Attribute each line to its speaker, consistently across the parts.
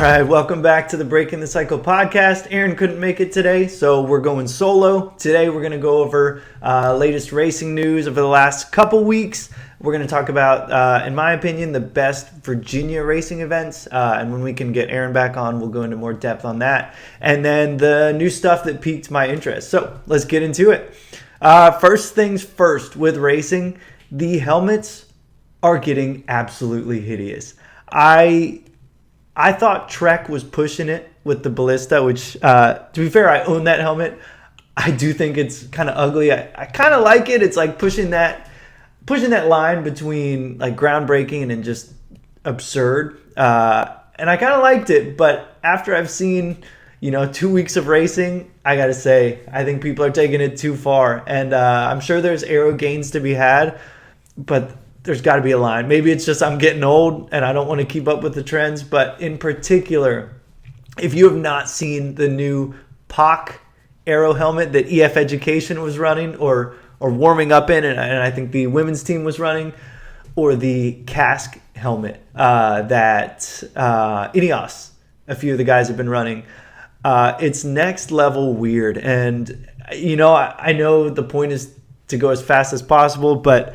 Speaker 1: right, welcome back to the Breaking the Cycle podcast. Aaron couldn't make it today, so we're going solo. Today we're going to go over latest racing news over the last couple weeks. We're going to talk about, in my opinion, the best Virginia racing events. And when we can get Aaron back on, we'll go into more depth on that. And then the new stuff that piqued my interest. So let's get into it. First things first with racing, the helmets are getting absolutely hideous. I thought Trek was pushing it with the Ballista, which, to be fair, I own that helmet. I do think it's kind of ugly. I kind of like it. It's like pushing that line between like groundbreaking and just absurd. And I kind of liked it. But after I've seen, 2 weeks of racing, I got to say, I think people are taking it too far. And I'm sure there's aero gains to be had, but there's got to be a line. Maybe it's just I'm getting old and I don't want to keep up with the trends. But in particular, if you have not seen the new POC aero helmet that EF Education was running or warming up in, and I think the women's team was running, or the Cask helmet that Ineos, a few of the guys have been running, it's next level weird. And, I know the point is to go as fast as possible, but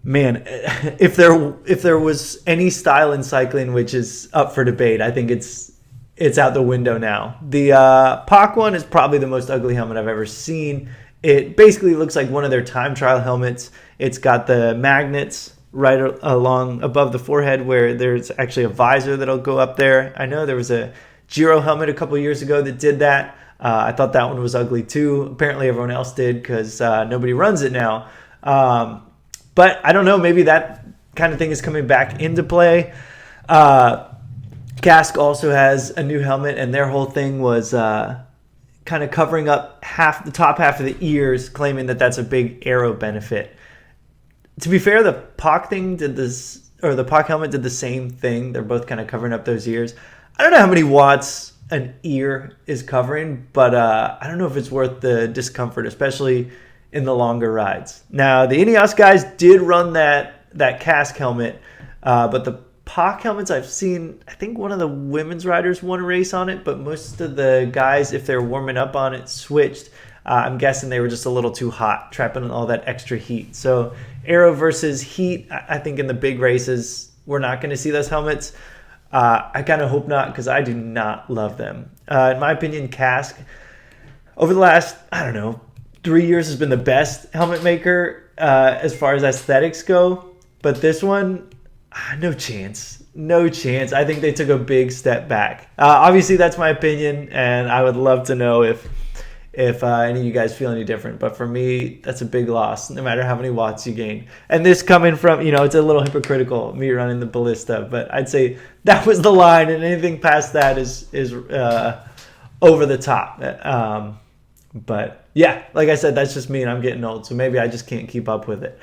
Speaker 1: man, if there was any style in cycling which is up for debate, I think it's out the window now. The POC one is probably the most ugly helmet I've ever seen. It basically looks like one of their time trial helmets. It's got the magnets right along above the forehead where there's actually a visor that'll go up there. I know there was a Giro helmet a couple years ago that did that. I thought that one was ugly too. Apparently everyone else did because nobody runs it now. But I don't know, maybe that kind of thing is coming back into play. Cask also has a new helmet, and their whole thing was kind of covering up the top half of the ears, claiming that that's a big aero benefit. To be fair, the POC thing did this, or the POC helmet did the same thing. They're both kind of covering up those ears. I don't know how many watts an ear is covering, but I don't know if it's worth the discomfort, especially in the longer rides. Now, the Ineos guys did run that Cask helmet, but the POC helmets I've seen, I think one of the women's riders won a race on it, but most of the guys, if they're warming up on it, switched. I'm guessing they were just a little too hot, trapping all that extra heat. So aero versus heat, I think in the big races, we're not going to see those helmets. I kind of hope not, because I do not love them. In my opinion, Cask, over the last, 3 years has been the best helmet maker as far as aesthetics go. But this one, no chance. I think they took a big step back. Obviously, that's my opinion, and I would love to know if any of you guys feel any different. But for me, that's a big loss, no matter how many watts you gain. And this coming from, it's a little hypocritical, me running the Ballista. But I'd say that was the line, and anything past that is over the top. But yeah, like I said, that's just me, and I'm getting old, so maybe I just can't keep up with it.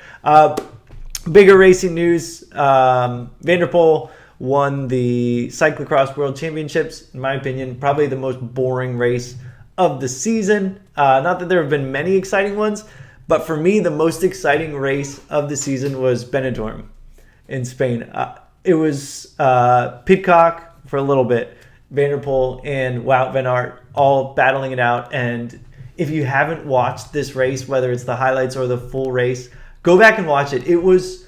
Speaker 1: Bigger racing news, Van der Poel won the Cyclocross World Championships. In my opinion, probably the most boring race of the season. Not that there have been many exciting ones, but for me, the most exciting race of the season was Benidorm in Spain. It was Pidcock for a little bit, Van der Poel and Wout van Aert all battling it out. And if you haven't watched this race, whether it's the highlights or the full race, go back and watch it. It was,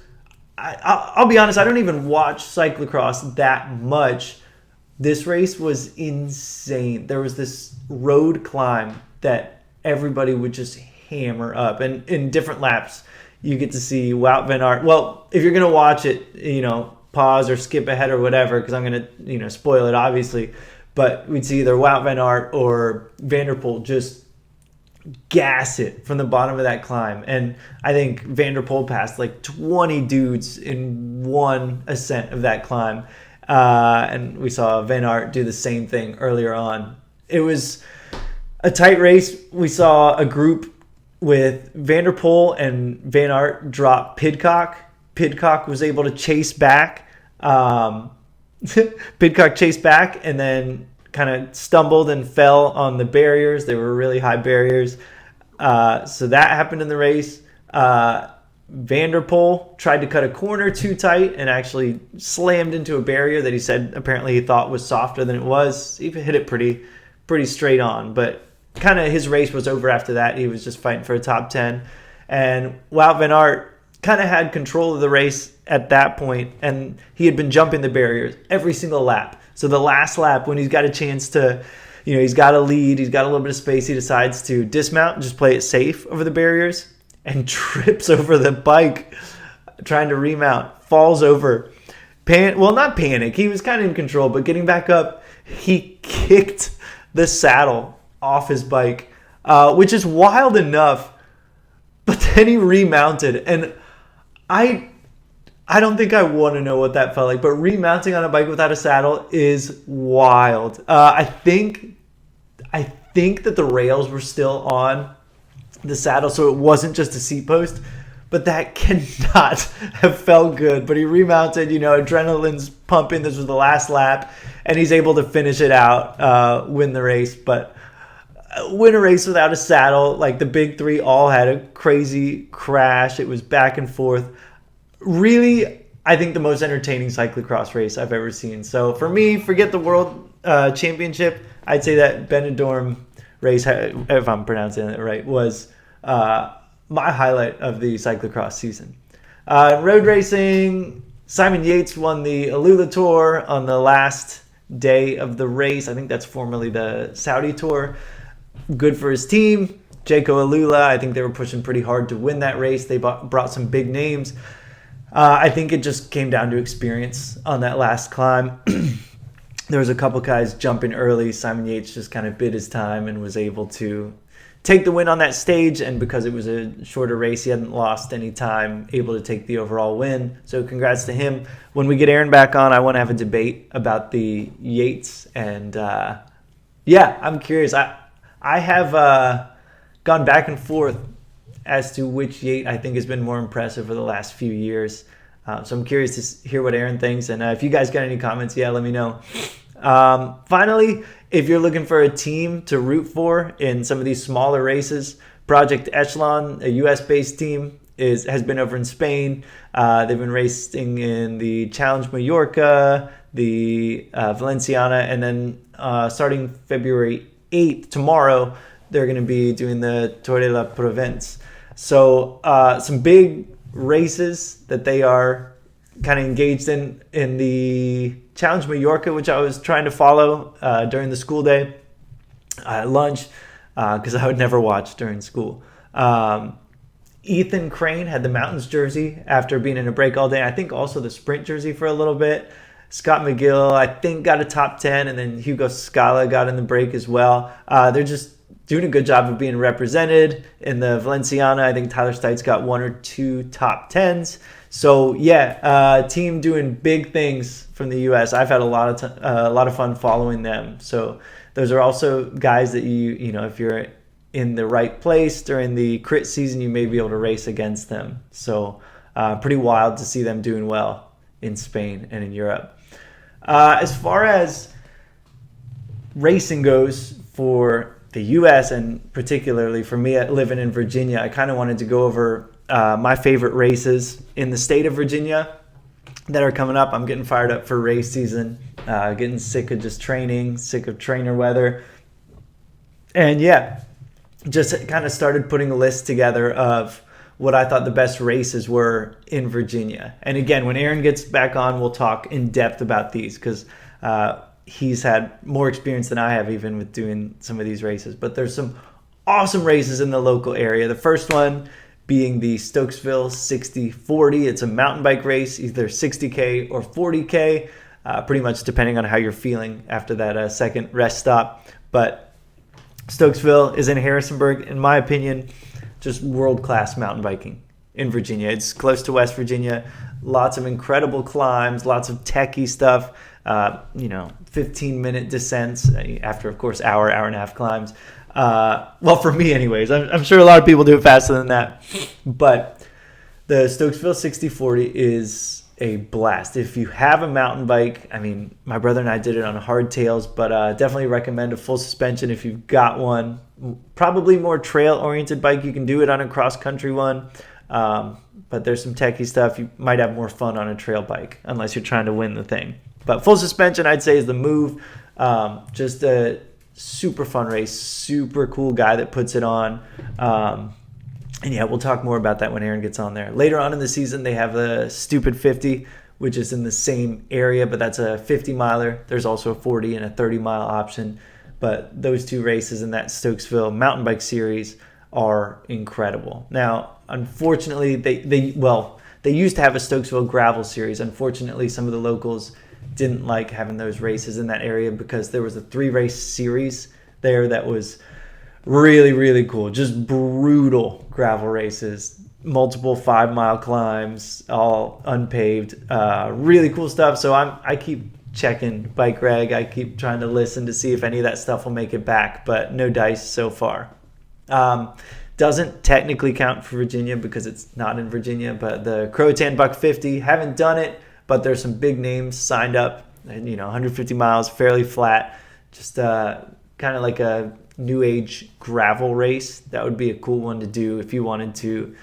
Speaker 1: I'll be honest, I don't even watch cyclocross that much. This race was insane. There was this road climb that everybody would just hammer up. And in different laps, you get to see Wout van Aert. Well, if you're going to watch it, pause or skip ahead or whatever, because I'm going to, spoil it, obviously. But we'd see either Wout van Aert or Van der Poel just gas it from the bottom of that climb. And I think Van der Poel passed like 20 dudes in one ascent of that climb. And we saw Van Aert do the same thing earlier on. It was a tight race. We saw a group with Van der Poel and Van Aert drop Pidcock. Pidcock was able to chase back. Pidcock chased back and then kind of stumbled and fell on the barriers. They were really high barriers. So that happened in the race. Van Vanderpool tried to cut a corner too tight and actually slammed into a barrier that he said apparently he thought was softer than it was. He hit it pretty straight on, but kind of his race was over after that. He was just fighting for a top 10. And Wout van Aert kind of had control of the race at that point, and he had been jumping the barriers every single lap. So the last lap, when he's got a chance to, he's got a lead, he's got a little bit of space, he decides to dismount and just play it safe over the barriers and trips over the bike trying to remount, falls over. Not panic. He was kind of in control, but getting back up, he kicked the saddle off his bike, which is wild enough. But then he remounted, and I don't think I want to know what that felt like, but remounting on a bike without a saddle is wild. I think that the rails were still on the saddle, so it wasn't just a seat post, but that cannot have felt good. But he remounted, adrenaline's pumping. This was the last lap, and he's able to finish it out, win the race. But win a race without a saddle, like the big three all had a crazy crash. It was back and forth. Really, I think the most entertaining cyclocross race I've ever seen. So for me, forget the World Championship. I'd say that Benidorm race, if I'm pronouncing it right, was my highlight of the cyclocross season. Road racing, Simon Yates won the Alula Tour on the last day of the race. I think that's formerly the Saudi Tour. Good for his team. Jaco Alula, I think they were pushing pretty hard to win that race. They brought some big names. I think it just came down to experience on that last climb. There was a couple guys jumping early. Simon Yates just kind of bid his time and was able to take the win on that stage. And because it was a shorter race, he hadn't lost any time, able to take the overall win. So congrats to him. When we get Aaron back on, I want to have a debate about the Yates. And I'm curious. I have gone back and forth as to which Yates I think has been more impressive for the last few years. So I'm curious to hear what Aaron thinks. And if you guys got any comments, let me know. Finally, if you're looking for a team to root for in some of these smaller races, Project Echelon, a US-based team, has been over in Spain. They've been racing in the Challenge Mallorca, the Valenciana, and then starting February 8th, tomorrow, they're going to be doing the Tour de la Provence. So some big races that they are kind of engaged in the Challenge Mallorca, which I was trying to follow during the school day at lunch because I would never watch during school. Ethan Crane had the Mountains jersey after being in a break all day. I think also the sprint jersey for a little bit. Scott McGill, I think, got a top 10, and then Hugo Scala got in the break as well. They're just doing a good job of being represented. In the Valenciana, I think Tyler Stites got 1 or 2 top 10s. So team doing big things from the U.S. I've had a lot of fun following them. So those are also guys that if you're in the right place during the crit season, you may be able to race against them. So pretty wild to see them doing well in Spain and in Europe. As far as racing goes for the U.S. and particularly for me living in Virginia, I kind of wanted to go over my favorite races in the state of Virginia that are coming up. I'm getting fired up for race season, getting sick of just training, sick of trainer weather. And just kind of started putting a list together of what I thought the best races were in Virginia. And again, when Aaron gets back on, we'll talk in depth about these because he's had more experience than I have even with doing some of these races. But there's some awesome races in the local area. The first one being the Stokesville 60-40. It's a mountain bike race, either 60K or 40K, pretty much depending on how you're feeling after that second rest stop. But Stokesville is in Harrisonburg, in my opinion, just world-class mountain biking in Virginia. It's close to West Virginia. Lots of incredible climbs, lots of techie stuff, 15-minute descents after, of course, hour and a half climbs. Well, for me anyways. I'm sure a lot of people do it faster than that. But the Stokesville 60-40 is a blast. If you have a mountain bike, my brother and I did it on hardtails, but definitely recommend a full suspension if you've got one. Probably more trail-oriented bike. You can do it on a cross-country one. but there's some techie stuff. You might have more fun on a trail bike unless you're trying to win the thing. But full suspension, I'd say, is the move. Just a super fun race, super cool guy that puts it on. And yeah, we'll talk more about that when Aaron gets on there. Later on in the season, they have the Stupid 50, which is in the same area, but that's a 50-miler. There's also a 40 and a 30-mile option. But those two races in that Stokesville mountain bike series are incredible. Now, unfortunately, they used to have a Stokesville gravel series. Unfortunately, some of the locals didn't like having those races in that area because there was a 3-race series there that was really, really cool. Just brutal gravel races, multiple 5-mile climbs, all unpaved. Really cool stuff. So I keep checking Bike Reg. I keep trying to listen to see if any of that stuff will make it back, but no dice so far. Doesn't technically count for Virginia because it's not in Virginia, but the Croatan Buck 50, haven't done it, but there's some big names signed up. 150 miles, fairly flat, just kind of like a new age gravel race. That would be a cool one to do if you wanted to,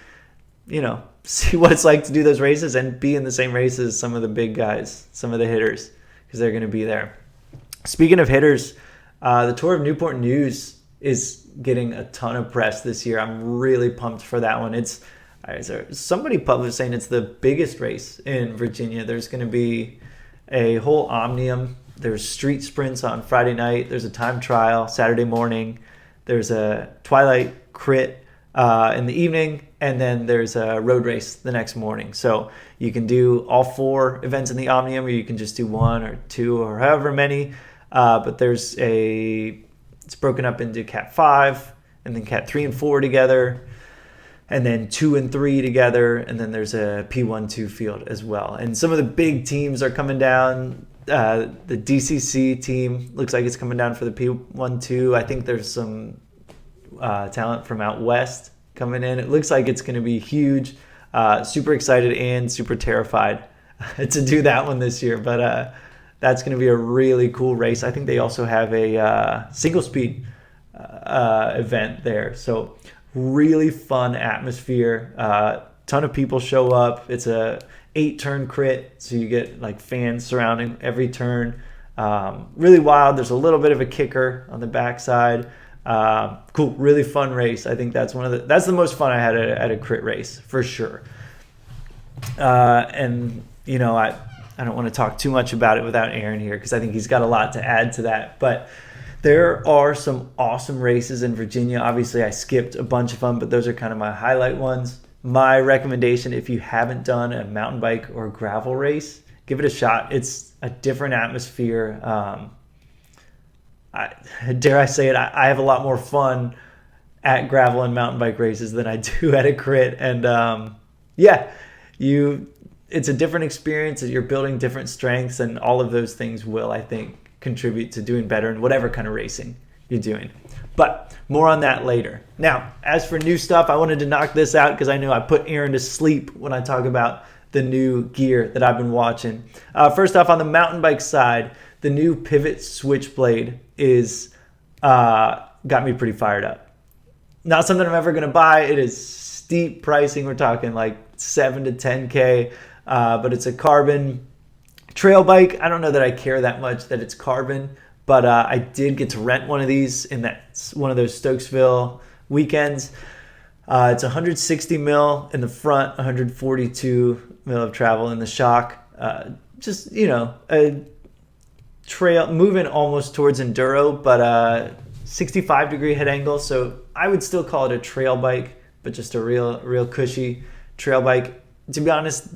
Speaker 1: see what it's like to do those races and be in the same race as some of the big guys, some of the hitters, because they're going to be there. Speaking of hitters, the Tour of Newport News is getting a ton of press this year. I'm really pumped for that one. Somebody published saying it's the biggest race in Virginia. There's going to be a whole omnium. There's street sprints on Friday night. There's a time trial Saturday morning. There's a twilight crit in the evening. And then there's a road race the next morning. So you can do all 4 events in the omnium, or you can just do 1 or 2 or however many. But it's broken up into Cat 5 and then Cat 3 and 4 together. And then 2 and 3 together. And then there's a P1-2 field as well. And some of the big teams are coming down. The DCC team looks like it's coming down for the P1-2. I think there's some talent from out west coming in. It looks like it's going to be huge. Super excited and super terrified to do that one this year. But that's going to be a really cool race. I think they also have a single speed event there. So really fun atmosphere. Ton of people show up. It's a 8-turn crit, so you get like fans surrounding every turn. Really wild. There's a little bit of a kicker on the backside. Cool, really fun race. I think that's the most fun I had at a crit race for sure. And I don't want to talk too much about it without Aaron here because I think he's got a lot to add to that. But there are some awesome races in Virginia. Obviously, I skipped a bunch of them, but those are kind of my highlight ones. My recommendation, if you haven't done a mountain bike or gravel race, give it a shot. It's a different atmosphere. Dare I say it, I have a lot more fun at gravel and mountain bike races than I do at a crit. And it's a different experience. You're building different strengths, and all of those things will, I think, contribute to doing better in whatever kind of racing you're doing. But more on that later. Now, as for new stuff, I wanted to knock this out because I know I put Aaron to sleep when I talk about the new gear that I've been watching. First off, on the mountain bike side, the new Pivot Switchblade is got me pretty fired up. Not something I'm ever going to buy. It is steep pricing. We're talking like 7 to 10K, but it's a carbon trail bike. I don't know that I care that much that it's carbon, but I did get to rent one of these in one of those Stokesville weekends. It's 160 mil in the front, 142 mil of travel in the shock. Just, a trail moving almost towards enduro, but 65 degree head angle. So I would still call it a trail bike, but just a real cushy trail bike. To be honest,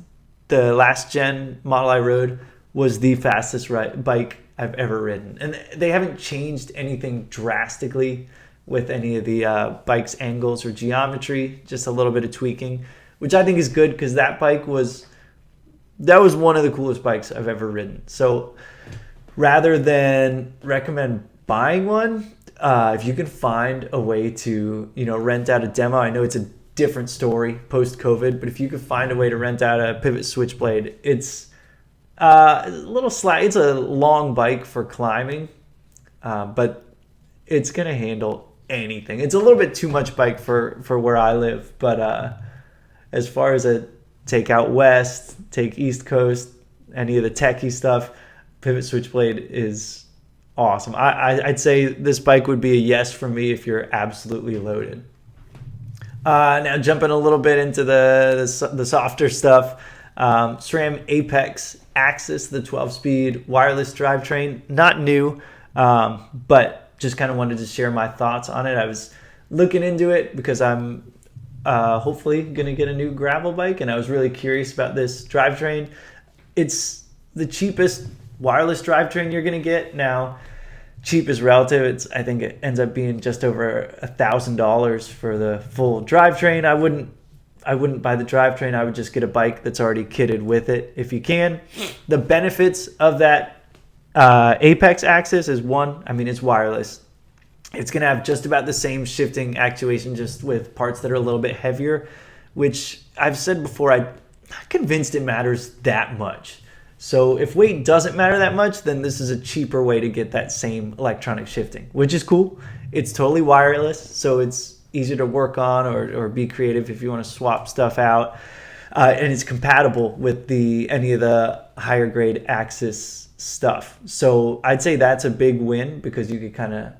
Speaker 1: the last gen model I rode was the fastest bike I've ever ridden. And they haven't changed anything drastically with any of the bike's angles or geometry, just a little bit of tweaking, which I think is good because that was one of the coolest bikes I've ever ridden. So rather than recommend buying one, if you can find a way to, rent out a demo, I know it's a different story post-COVID, but if you could find a way to rent out a Pivot Switchblade, it's a little slack. It's a long bike for climbing, but it's going to handle anything. It's a little bit too much bike for where I live, but as far as a take out west, take east coast, any of the techie stuff, pivot switchblade is awesome. I'd say this bike would be a yes for me if you're absolutely loaded. Now jumping a little bit into the softer stuff, SRAM Apex Axis, the 12-speed wireless drivetrain, not new, but just kind of wanted to share my thoughts on it. I was looking into it because I'm hopefully going to get a new gravel bike, and I was really curious about this drivetrain. It's the cheapest wireless drivetrain you're going to get. Now, cheap is relative. I think it ends up being just over $1,000 for the full drivetrain. I wouldn't buy the drivetrain. I would just get a bike that's already kitted with it if you can. The benefits of that Apex Axis is one, it's wireless. It's going to have just about the same shifting actuation, just with parts that are a little bit heavier, which I've said before, I'm not convinced it matters that much. So if weight doesn't matter that much, then this is a cheaper way to get that same electronic shifting, which is cool. It's totally wireless, so it's easier to work on or be creative if you want to swap stuff out. And it's compatible with any of the higher grade Axis stuff. So I'd say that's a big win because you could kind of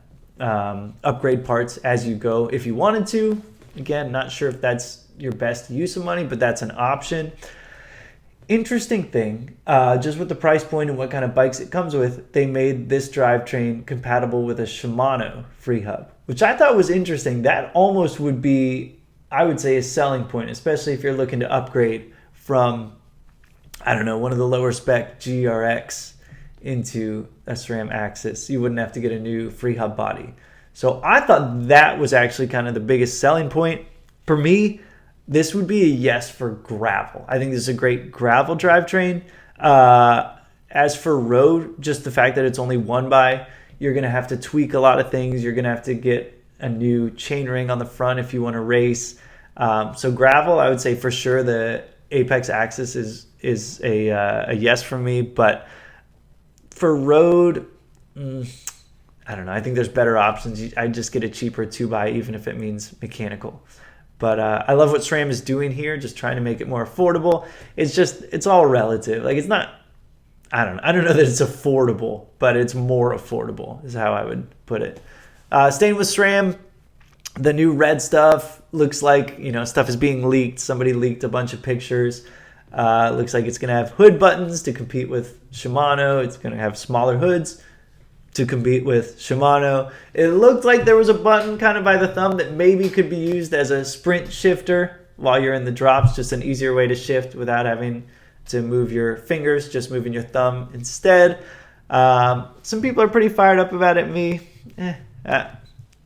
Speaker 1: upgrade parts as you go if you wanted to. Again, not sure if that's your best use of money, but that's an option. Interesting thing, just with the price point and what kind of bikes it comes with, they made this drivetrain compatible with a Shimano free hub, which I thought was interesting. That almost would be, I would say, a selling point, especially if you're looking to upgrade from, one of the lower spec GRX into a SRAM Axis. You wouldn't have to get a new free hub body. So I thought that was actually kind of the biggest selling point. For me, this would be a yes for gravel. I think this is a great gravel drivetrain. As for road, just the fact that it's only one by, you're going to have to tweak a lot of things. You're going to have to get a new chain ring on the front if you want to race. So gravel, I would say for sure the Apex Axis is a yes for me. But for road, I think there's better options. I'd just get a cheaper 2x, even if it means mechanical. But I love what SRAM is doing here, just trying to make it more affordable. It's all relative. Like, it's not, I don't know that it's affordable, but it's more affordable is how I would put it. Staying with SRAM, the new red stuff looks like, stuff is being leaked. Somebody leaked a bunch of pictures. Looks like it's going to have hood buttons to compete with Shimano. It's going to have smaller hoods to compete with Shimano. It looked like there was a button kind of by the thumb that maybe could be used as a sprint shifter while you're in the drops, just an easier way to shift without having to move your fingers, just moving your thumb instead. Some people are pretty fired up about it. Me,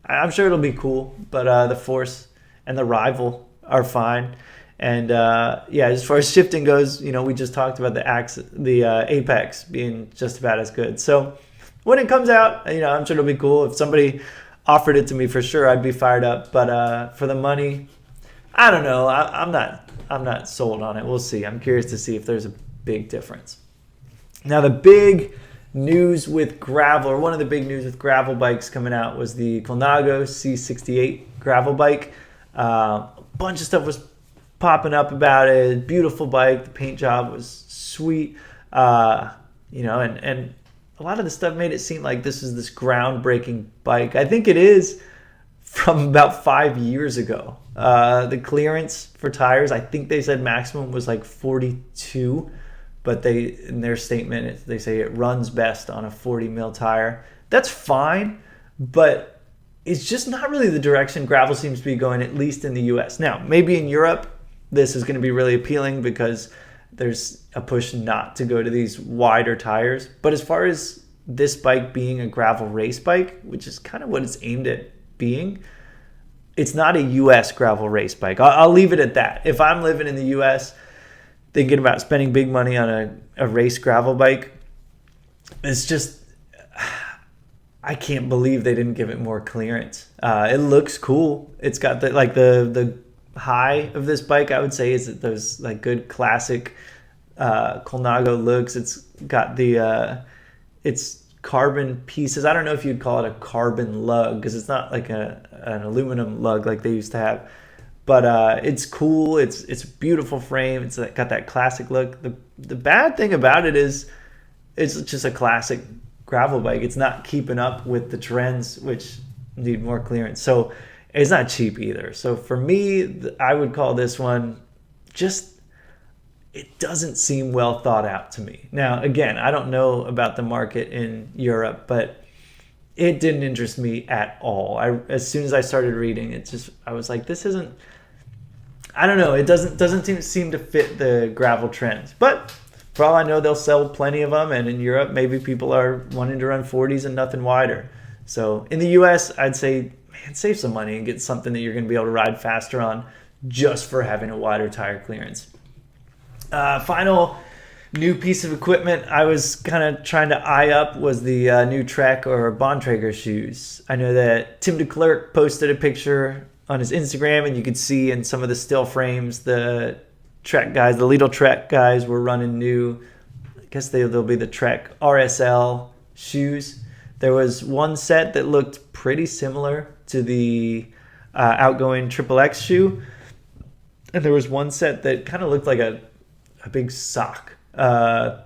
Speaker 1: I'm sure it'll be cool, but the Force and the Rival are fine. And as far as shifting goes, we just talked about the Apex being just about as good. So when it comes out, I'm sure it'll be cool. If somebody offered it to me, for sure, I'd be fired up. But for the money, I don't know. I'm not sold on it. We'll see. I'm curious to see if there's a big difference. Now, the big news with gravel, or one of the big news with gravel bikes coming out, was the Colnago C68 gravel bike. A bunch of stuff was popping up about it. Beautiful bike. The paint job was sweet. And a lot of the stuff made it seem like this is this groundbreaking bike. I think it is from about 5 years ago. The clearance for tires, I think they said maximum was like 42, but in their statement, they say it runs best on a 40 mil tire. That's fine, but it's just not really the direction gravel seems to be going, at least in the US. Now, maybe in Europe, this is going to be really appealing because there's a push not to go to these wider tires. But as far as this bike being a gravel race bike, which is kind of what it's aimed at being, it's not a US gravel race bike. I'll leave it at that. If I'm living in the US thinking about spending big money on a race gravel bike, it's just, I can't believe they didn't give it more clearance. It looks cool. It's got the high of this bike, I would say, is those like good classic Colnago looks. It's got it's carbon pieces. I don't know if you'd call it a carbon lug because it's not like an aluminum lug like they used to have, but it's cool. It's a beautiful frame. It's got that classic look. The bad thing about it is it's just a classic gravel bike. It's not keeping up with the trends, which need more clearance. So it's not cheap either. So for me, I would call this one just, it doesn't seem well thought out to me. Now, again, I don't know about the market in Europe, but it didn't interest me at all. As soon as I started reading, I was like, this isn't, I don't know. It doesn't seem to fit the gravel trends. But for all I know, they'll sell plenty of them. And in Europe, maybe people are wanting to run 40s and nothing wider. So in the US, I'd say, man, save some money and get something that you're going to be able to ride faster on just for having a wider tire clearance. Final new piece of equipment I was kind of trying to eye up was the new Trek or Bontrager shoes. I know that Tim DeClercq posted a picture on his Instagram, and you could see in some of the still frames the Trek guys, the Lidl Trek guys were running new, I guess they'll be the Trek RSL shoes. There was one set that looked pretty similar to the outgoing Triple X shoe, and there was one set that kind of looked like a big sock. I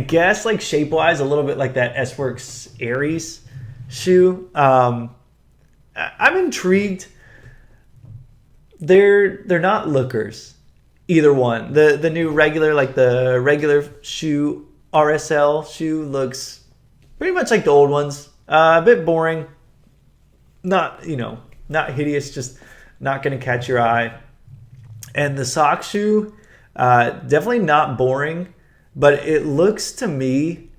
Speaker 1: guess like shape-wise, a little bit like that S-Works Aries shoe. I'm intrigued. They're not lookers, either one. The new regular, like the regular shoe, RSL shoe, looks pretty much like the old ones. A bit boring. Not hideous, just not going to catch your eye. And the sock shoe, definitely not boring, but it looks to me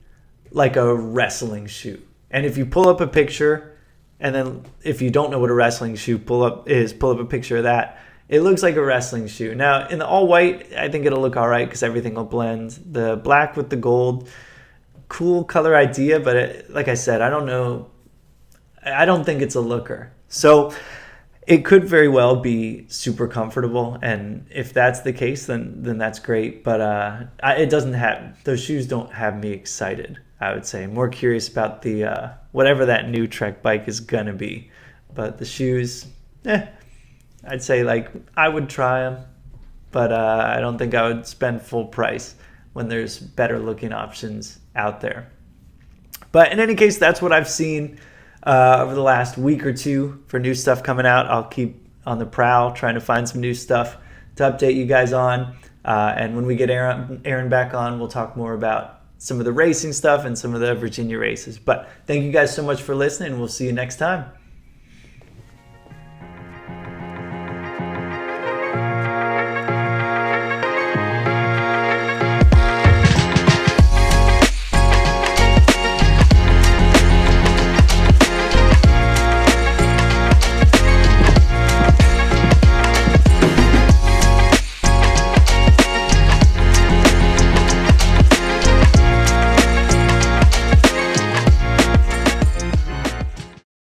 Speaker 1: like a wrestling shoe. And if you pull up a picture, and then if you don't know what a wrestling shoe pull up a picture of that, it looks like a wrestling shoe. Now, in the all white, I think it'll look all right because everything will blend. The black with the gold, cool color idea, but like I said, I don't know. I don't think it's a looker. So it could very well be super comfortable, and if that's the case, then that's great. But those shoes don't have me excited. I would say more curious about the whatever that new Trek bike is gonna be. But the shoes, I'd say like I would try them, but I don't think I would spend full price when there's better looking options out there. But in any case, that's what I've seen over the last week or two for new stuff coming out. I'll keep on the prowl trying to find some new stuff to update you guys on. And when we get Aaron back on, we'll talk more about some of the racing stuff and some of the Virginia races. But thank you guys so much for listening. We'll see you next time.